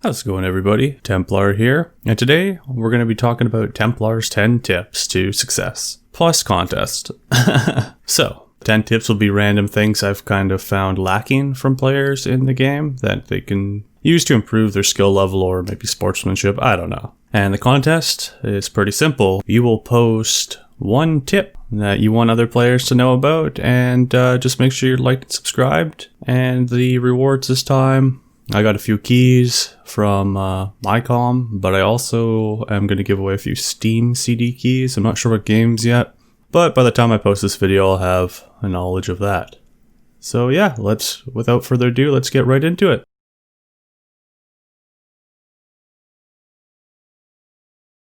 How's it going, everybody? Templar here, and today we're going to be talking about Templars 10 tips to success, plus contest. So, 10 tips will be random things I've kind of found lacking from players in the game that they can use to improve their skill level or maybe sportsmanship, I don't know. And the contest is pretty simple. You will post one tip that you want other players to know about, and just make sure you're liked and subscribed. And the rewards this time, I got a few keys from MyCom, but I also am going to give away a few Steam CD keys. I'm not sure what games yet, but by the time I post this video, I'll have a knowledge of that. So yeah, without further ado, let's get right into it.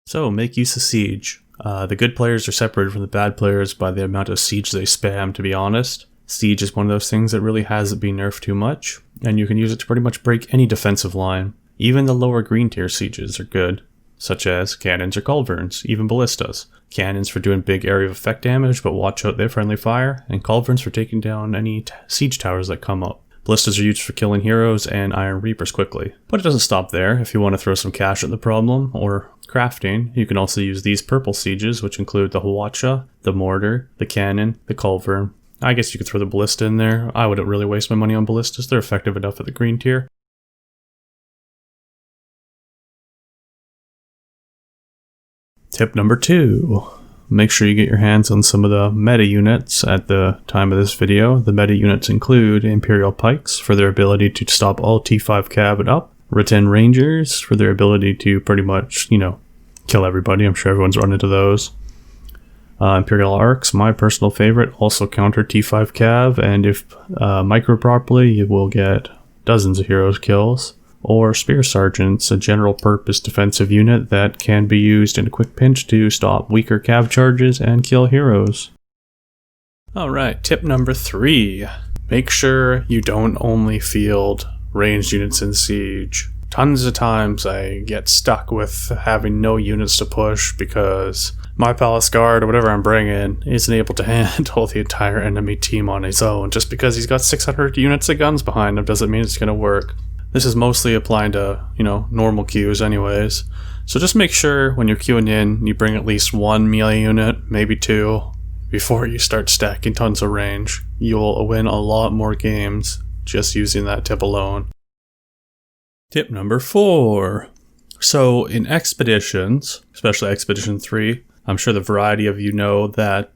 So, make use of siege. The good players are separated from the bad players by the amount of siege they spam, to be honest. Siege is one of those things that really hasn't been nerfed too much, and you can use it to pretty much break any defensive line. Even the lower green tier sieges are good, such as cannons or culverins, even ballistas. Cannons for doing big area of effect damage, but watch out their friendly fire, and culverins for taking down any siege towers that come up. Ballistas are used for killing heroes and Iron Reapers quickly. But it doesn't stop there. If you want to throw some cash at the problem, or crafting, you can also use these purple sieges, which include the Hwacha, the mortar, the cannon, the culverin. I guess you could throw the ballista in there. I wouldn't really waste my money on ballistas. They're effective enough at the green tier. Tip number 2. Make sure you get your hands on some of the meta units at the time of this video. The meta units include Imperial Pikes for their ability to stop all T5 cav and up. Ritten Rangers for their ability to pretty much, kill everybody. I'm sure everyone's run into those. Imperial Arcs, my personal favorite, also counter T5 cav, and if micro properly, you will get dozens of heroes kills. Or Spear Sergeants, a general purpose defensive unit that can be used in a quick pinch to stop weaker cav charges and kill heroes. Alright, tip number 3. Make sure you don't only field ranged units in Siege. Tons of times I get stuck with having no units to push because my Palace Guard or whatever I'm bringing isn't able to handle the entire enemy team on his own. Just because he's got 600 units of guns behind him doesn't mean it's going to work. This is mostly applying to, normal queues anyways. So just make sure when you're queuing in, you bring at least one melee unit, maybe 2, before you start stacking tons of range. You'll win a lot more games just using that tip alone. Tip number 4. So in expeditions, especially Expedition 3, I'm sure the variety of you know that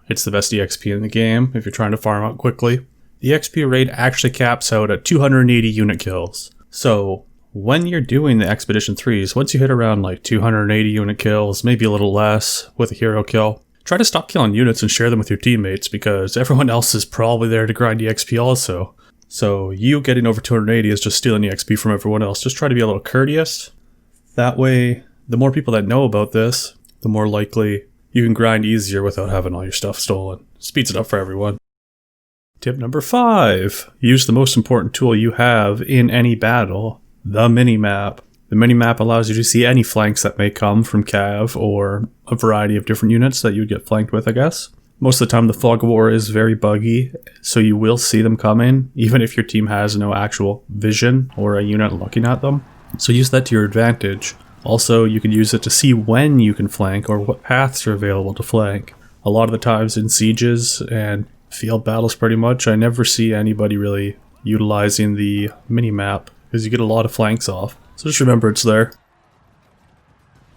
it's the best EXP in the game if you're trying to farm out quickly. The XP rate actually caps out at 280 unit kills. So when you're doing the Expedition 3s, once you hit around like 280 unit kills, maybe a little less with a hero kill, try to stop killing units and share them with your teammates because everyone else is probably there to grind the XP also. So you getting over 280 is just stealing the XP from everyone else. Just try to be a little courteous. That way, the more people that know about this, the more likely you can grind easier without having all your stuff stolen. Speeds it up for everyone. Tip number 5. Use the most important tool you have in any battle, the Minimap. The Minimap allows you to see any flanks that may come from cav or a variety of different units that you'd get flanked with, I guess. Most of the time the fog of war is very buggy, so you will see them coming, even if your team has no actual vision or a unit looking at them. So use that to your advantage. Also, you can use it to see when you can flank or what paths are available to flank. A lot of the times in sieges and field battles pretty much, I never see anybody really utilizing the minimap because you get a lot of flanks off. So just remember it's there.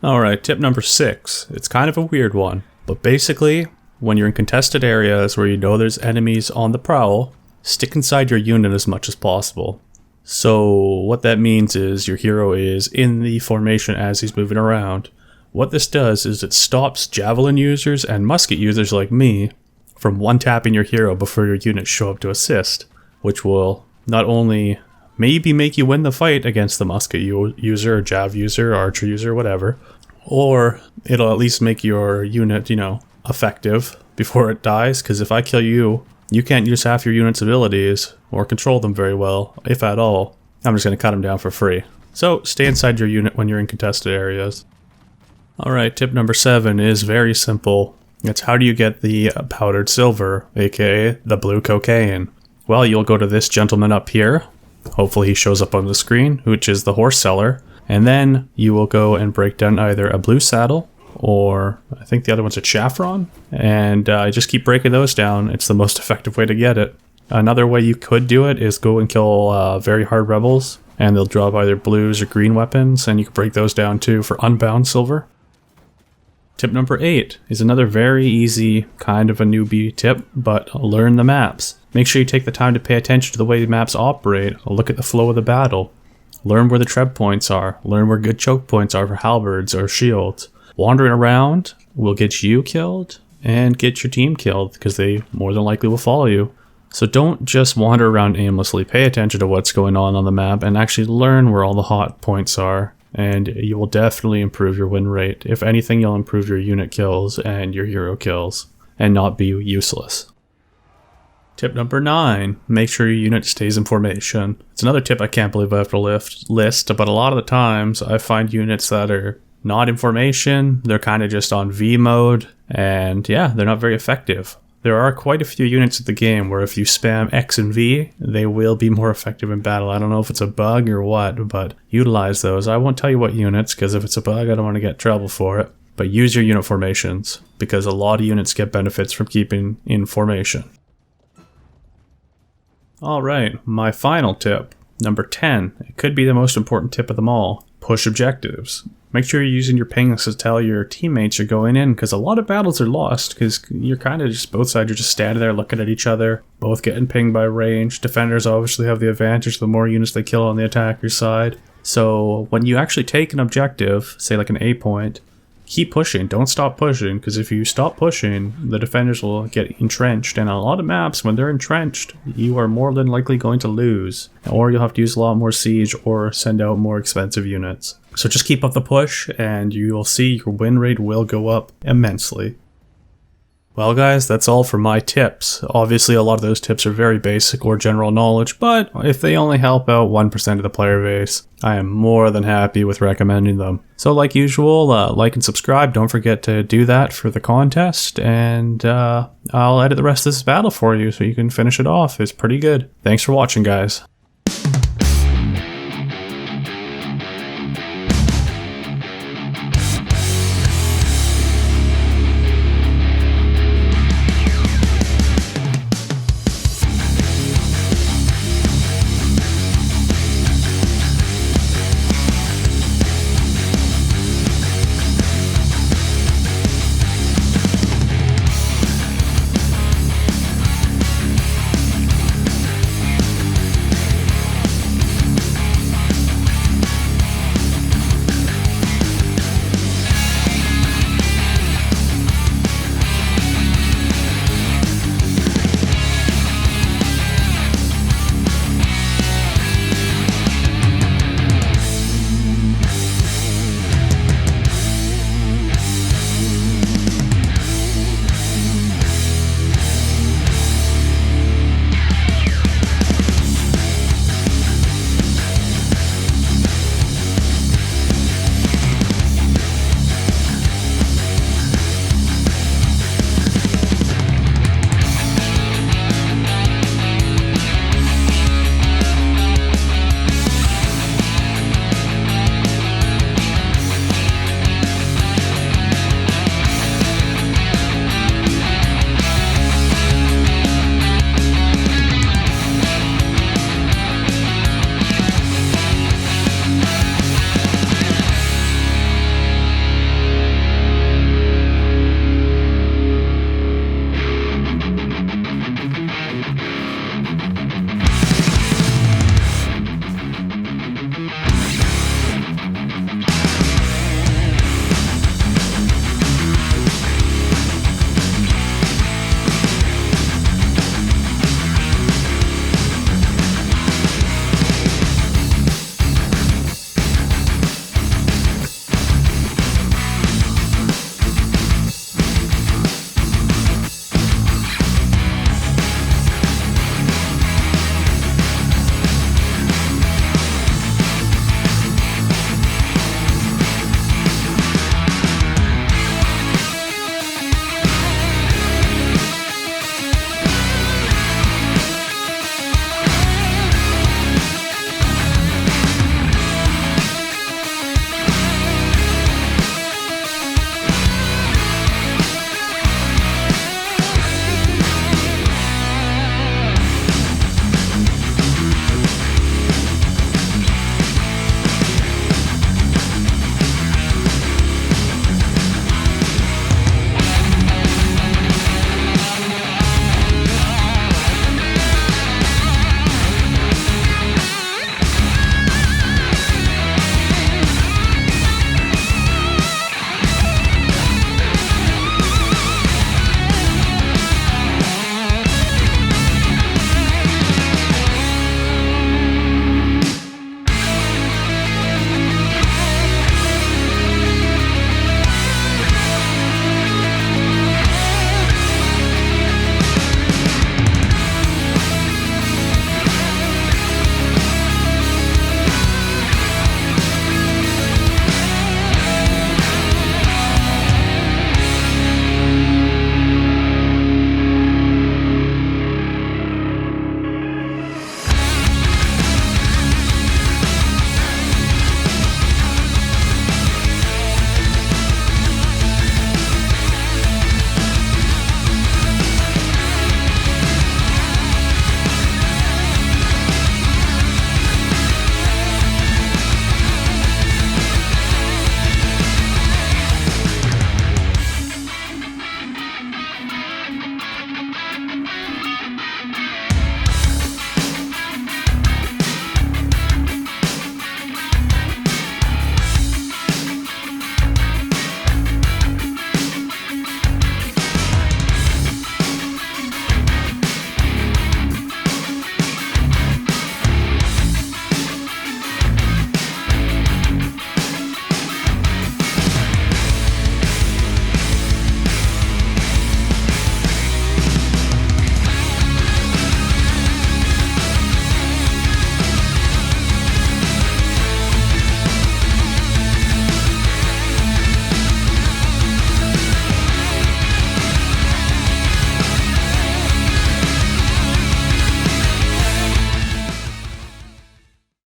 Alright, tip number 6. It's kind of a weird one, but basically, when you're in contested areas where you know there's enemies on the prowl, stick inside your unit as much as possible. So what that means is your hero is in the formation as he's moving around. What this does is it stops javelin users and musket users like me from one-tapping your hero before your units show up to assist, which will not only maybe make you win the fight against the musket user or jav user or archer user, whatever, or it'll at least make your unit, effective before it dies, because if I kill you, you can't use half your unit's abilities or control them very well, if at all. I'm just going to cut them down for free. So stay inside your unit when you're in contested areas. Alright, tip number 7 is very simple. It's how do you get the powdered silver, aka the blue cocaine? Well, you'll go to this gentleman up here, Hopefully he shows up on the screen, which is the horse seller. And then you will go and break down either a blue saddle or I think the other one's a chafron. And just keep breaking those down. It's the most effective way to get it. Another way you could do it is go and kill very hard rebels. And they'll drop either blues or green weapons. And you can break those down too for unbound silver. Tip number 8 is another very easy kind of a newbie tip, but learn the maps. Make sure you take the time to pay attention to the way the maps operate. Look at the flow of the battle. Learn where the treb points are. Learn where good choke points are for halberds or shields. Wandering around will get you killed and get your team killed because they more than likely will follow you. So don't just wander around aimlessly. Pay attention to what's going on the map and actually learn where all the hot points are. And you will definitely improve your win rate. If anything, you'll improve your unit kills and your hero kills and not be useless. Tip number 9, make sure your unit stays in formation. It's another tip I can't believe I have to list, but a lot of the times I find units that are not in formation, they're kind of just on V mode, and yeah, they're not very effective. There are quite a few units in the game where if you spam X and V, they will be more effective in battle. I don't know if it's a bug or what, but utilize those. I won't tell you what units, because if it's a bug, I don't want to get trouble for it. But use your unit formations, because a lot of units get benefits from keeping in formation. Alright, my final tip, number 10. It could be the most important tip of them all. Push objectives. Make sure you're using your pings to tell your teammates you're going in, because a lot of battles are lost, because you're kind of just, both sides are just standing there looking at each other, both getting pinged by range. Defenders obviously have the advantage the more units they kill on the attacker's side. So when you actually take an objective, say like an A point, keep pushing, don't stop pushing, because if you stop pushing, the defenders will get entrenched, and on a lot of maps, when they're entrenched, you are more than likely going to lose, or you'll have to use a lot more siege or send out more expensive units. So just keep up the push, and you will see your win rate will go up immensely. Well guys, that's all for my tips. Obviously a lot of those tips are very basic or general knowledge, but if they only help out 1% of the player base, I am more than happy with recommending them. So like usual, like and subscribe, don't forget to do that for the contest, and I'll edit the rest of this battle for you so you can finish it off. It's pretty good. Thanks for watching guys.